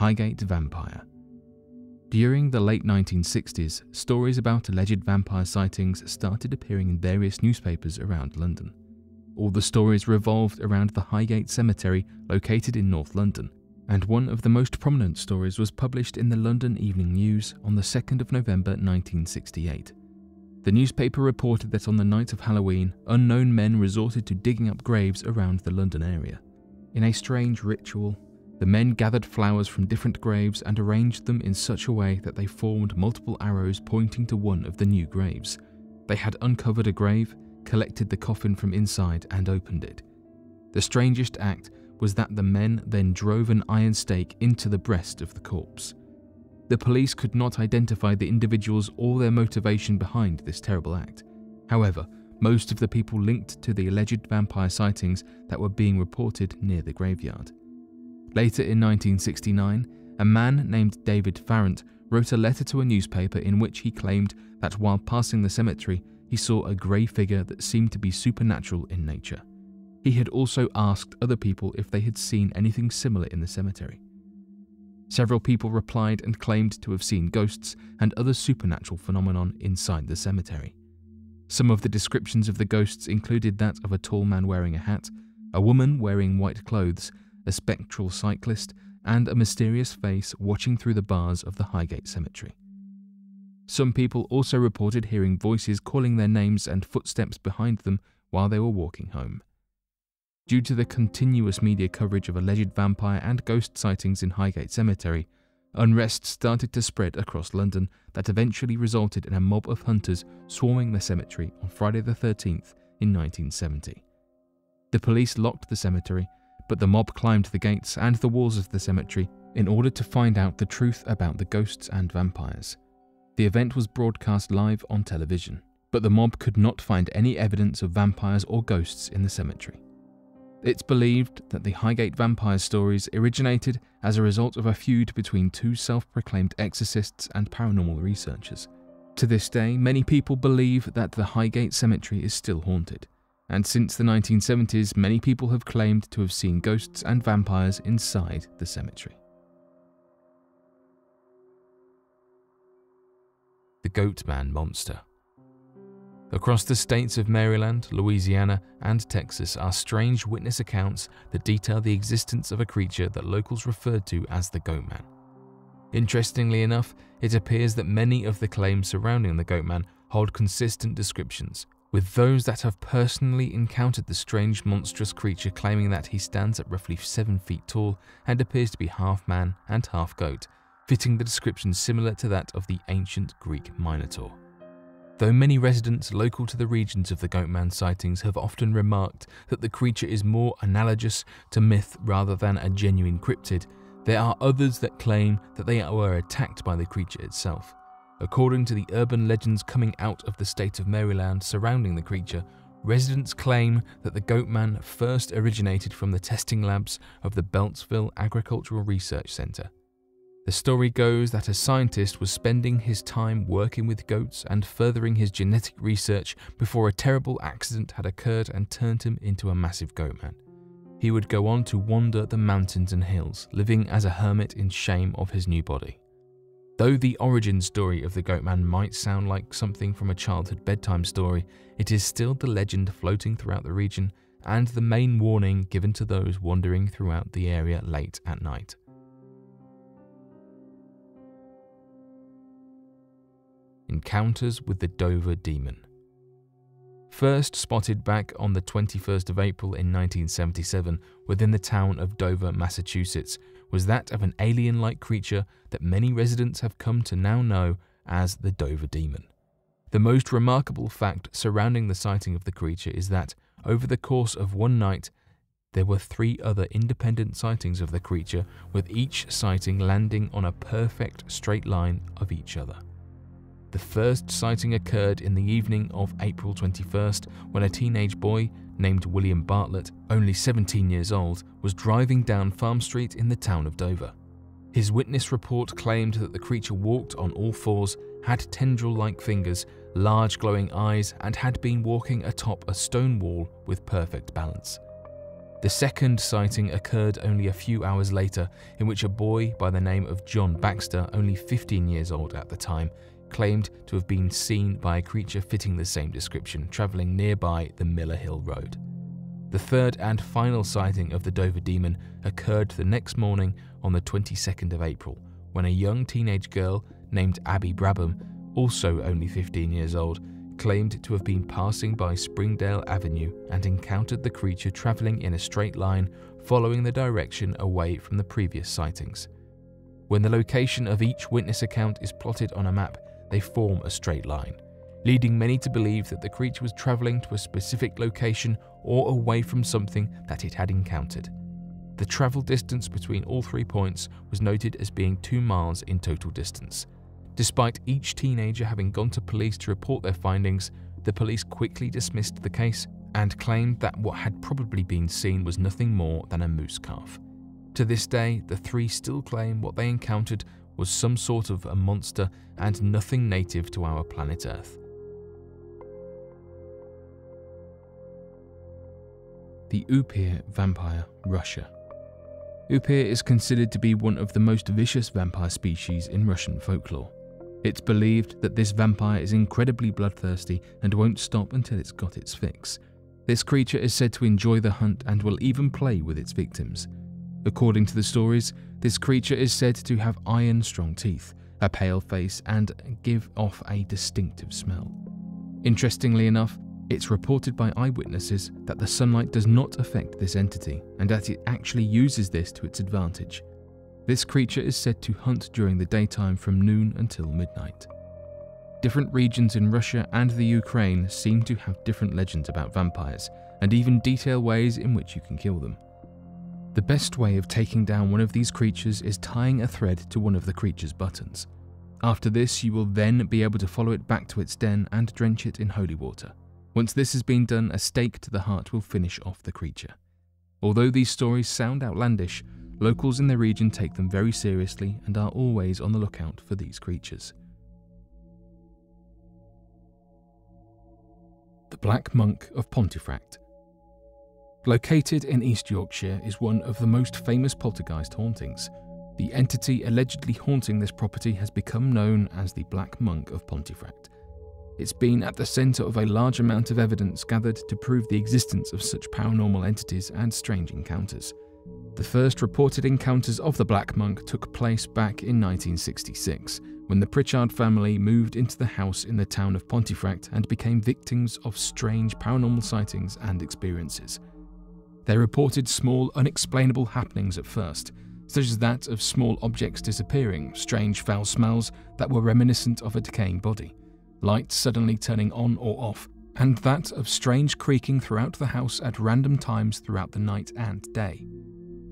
Highgate Vampire. During the late 1960s, stories about alleged vampire sightings started appearing in various newspapers around London. All the stories revolved around the Highgate Cemetery located in North London, and one of the most prominent stories was published in the London Evening News on the 2nd of November 1968. The newspaper reported that on the night of Halloween, unknown men resorted to digging up graves around the London area. In a strange ritual, the men gathered flowers from different graves and arranged them in such a way that they formed multiple arrows pointing to one of the new graves. They had uncovered a grave, collected the coffin from inside and opened it. The strangest act was that the men then drove an iron stake into the breast of the corpse. The police could not identify the individuals or their motivation behind this terrible act. However, most of the people linked to the alleged vampire sightings that were being reported near the graveyard. Later in 1969, a man named David Farrant wrote a letter to a newspaper in which he claimed that while passing the cemetery, he saw a grey figure that seemed to be supernatural in nature. He had also asked other people if they had seen anything similar in the cemetery. Several people replied and claimed to have seen ghosts and other supernatural phenomenon inside the cemetery. Some of the descriptions of the ghosts included that of a tall man wearing a hat, a woman wearing white clothes, a spectral cyclist, and a mysterious face watching through the bars of the Highgate Cemetery. Some people also reported hearing voices calling their names and footsteps behind them while they were walking home. Due to the continuous media coverage of alleged vampire and ghost sightings in Highgate Cemetery, unrest started to spread across London that eventually resulted in a mob of hunters swarming the cemetery on Friday the 13th in 1970. The police locked the cemetery, but the mob climbed the gates and the walls of the cemetery in order to find out the truth about the ghosts and vampires. The event was broadcast live on television, but the mob could not find any evidence of vampires or ghosts in the cemetery. It's believed that the Highgate Vampire stories originated as a result of a feud between two self-proclaimed exorcists and paranormal researchers. To this day, many people believe that the Highgate Cemetery is still haunted, and since the 1970s, many people have claimed to have seen ghosts and vampires inside the cemetery. The Goatman Monster. Across the states of Maryland, Louisiana, and Texas are strange witness accounts that detail the existence of a creature that locals referred to as the Goatman. Interestingly enough, it appears that many of the claims surrounding the Goatman hold consistent descriptions, with those that have personally encountered the strange monstrous creature claiming that he stands at roughly 7 feet tall and appears to be half man and half goat, fitting the description similar to that of the ancient Greek Minotaur. Though many residents local to the regions of the Goatman sightings have often remarked that the creature is more analogous to myth rather than a genuine cryptid, there are others that claim that they were attacked by the creature itself. According to the urban legends coming out of the state of Maryland surrounding the creature, residents claim that the Goatman first originated from the testing labs of the Beltsville Agricultural Research Center. The story goes that a scientist was spending his time working with goats and furthering his genetic research before a terrible accident had occurred and turned him into a massive goatman. He would go on to wander the mountains and hills, living as a hermit in shame of his new body. Though the origin story of the Goatman might sound like something from a childhood bedtime story, it is still the legend floating throughout the region and the main warning given to those wandering throughout the area late at night. Encounters with the Dover Demon. First spotted back on the 21st of April in 1977 within the town of Dover, Massachusetts, was that of an alien-like creature that many residents have come to now know as the Dover Demon. The most remarkable fact surrounding the sighting of the creature is that, over the course of one night, there were 3 other independent sightings of the creature, with each sighting landing on a perfect straight line of each other. The first sighting occurred in the evening of April 21st when a teenage boy named William Bartlett, only 17 years old, was driving down Farm Street in the town of Dover. His witness report claimed that the creature walked on all fours, had tendril-like fingers, large glowing eyes, and had been walking atop a stone wall with perfect balance. The second sighting occurred only a few hours later, in which a boy by the name of John Baxter, only 15 years old at the time, claimed to have been seen by a creature fitting the same description, travelling nearby the Miller Hill Road. The third and final sighting of the Dover Demon occurred the next morning on the 22nd of April, when a young teenage girl named Abby Brabham, also only 15 years old, claimed to have been passing by Springdale Avenue and encountered the creature travelling in a straight line following the direction away from the previous sightings. When the location of each witness account is plotted on a map, they form a straight line, leading many to believe that the creature was travelling to a specific location or away from something that it had encountered. The travel distance between all 3 points was noted as being 2 miles in total distance. Despite each teenager having gone to police to report their findings, the police quickly dismissed the case and claimed that what had probably been seen was nothing more than a moose calf. To this day, the 3 still claim what they encountered was some sort of a monster and nothing native to our planet Earth. The Upir Vampire, Russia. Upir is considered to be one of the most vicious vampire species in Russian folklore. It's believed that this vampire is incredibly bloodthirsty and won't stop until it's got its fix. This creature is said to enjoy the hunt and will even play with its victims. According to the stories, this creature is said to have iron-strong teeth, a pale face, and give off a distinctive smell. Interestingly enough, it's reported by eyewitnesses that the sunlight does not affect this entity and that it actually uses this to its advantage. This creature is said to hunt during the daytime from noon until midnight. Different regions in Russia and the Ukraine seem to have different legends about vampires and even detail ways in which you can kill them. The best way of taking down one of these creatures is tying a thread to one of the creature's buttons. After this, you will then be able to follow it back to its den and drench it in holy water. Once this has been done, a stake to the heart will finish off the creature. Although these stories sound outlandish, locals in the region take them very seriously and are always on the lookout for these creatures. The Black Monk of Pontefract. Located in East Yorkshire is one of the most famous poltergeist hauntings. The entity allegedly haunting this property has become known as the Black Monk of Pontefract. It's been at the centre of a large amount of evidence gathered to prove the existence of such paranormal entities and strange encounters. The first reported encounters of the Black Monk took place back in 1966, when the Pritchard family moved into the house in the town of Pontefract and became victims of strange paranormal sightings and experiences. They reported small, unexplainable happenings at first, such as that of small objects disappearing, strange foul smells that were reminiscent of a decaying body, lights suddenly turning on or off, and that of strange creaking throughout the house at random times throughout the night and day.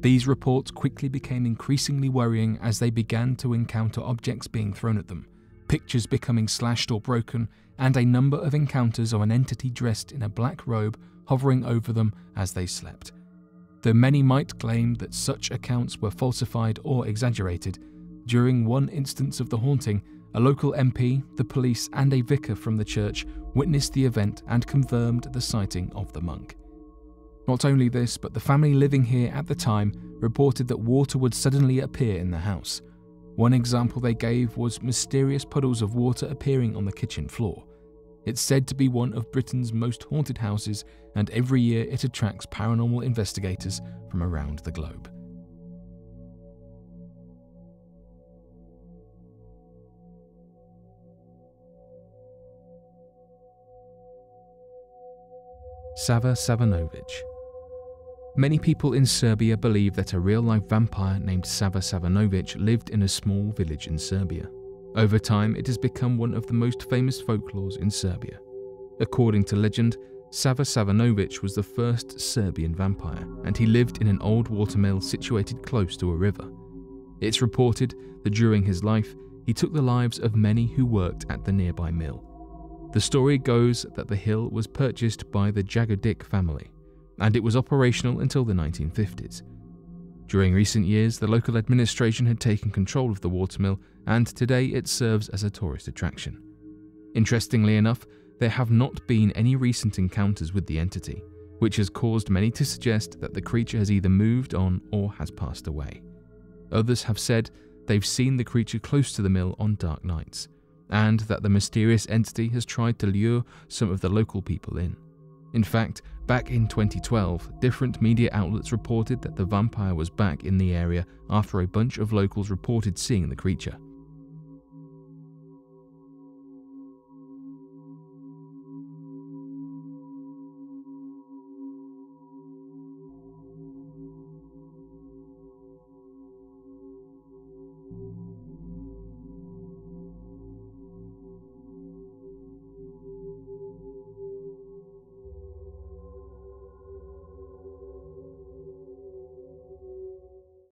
These reports quickly became increasingly worrying as they began to encounter objects being thrown at them, pictures becoming slashed or broken, and a number of encounters of an entity dressed in a black robe hovering over them as they slept. Though many might claim that such accounts were falsified or exaggerated, during one instance of the haunting, a local MP, the police, and a vicar from the church witnessed the event and confirmed the sighting of the monk. Not only this, but the family living here at the time reported that water would suddenly appear in the house. One example they gave was mysterious puddles of water appearing on the kitchen floor. It's said to be one of Britain's most haunted houses, and every year it attracts paranormal investigators from around the globe. Savas Ivanovitch. Many people in Serbia believe that a real-life vampire named Savas Ivanovitch lived in a small village in Serbia. Over time, it has become one of the most famous folklores in Serbia. According to legend, Savas Ivanovitch was the first Serbian vampire, and he lived in an old watermill situated close to a river. It's reported that during his life, he took the lives of many who worked at the nearby mill. The story goes that the hill was purchased by the Jagodic family, and it was operational until the 1950s. During recent years, the local administration had taken control of the watermill, and today it serves as a tourist attraction. Interestingly enough, there have not been any recent encounters with the entity, which has caused many to suggest that the creature has either moved on or has passed away. Others have said they've seen the creature close to the mill on dark nights, and that the mysterious entity has tried to lure some of the local people in. In fact, back in 2012, different media outlets reported that the vampire was back in the area after a bunch of locals reported seeing the creature.